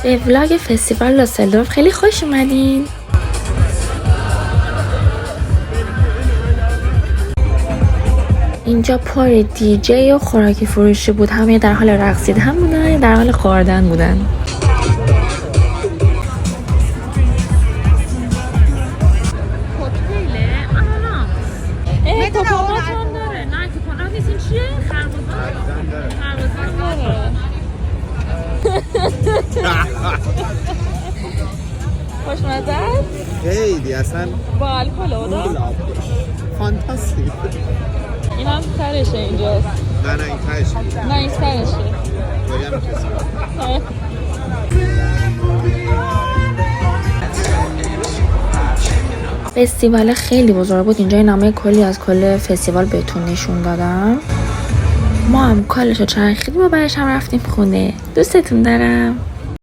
به ولاگ فستیوال لوسلدورف خیلی خوش اومدین. اینجا پر دیجی و خوراکی فروشی بود، همه در حال رقصیدن بودن، در حال خوردن بودن. خوشمزه است؟ خیلی اصلا با الکل اودا؟ فانتاستیک. این هم ترشه اینجاست. نه این ترشه. نه این ترشه. فستیوال خیلی بزرگ بود. اینجا نامه کلی از کل فستیوال بهتون نشون دادم. ما هم کلشو چرخیدیم و بعدش هم رفتیم خونه. دوستتون دارم.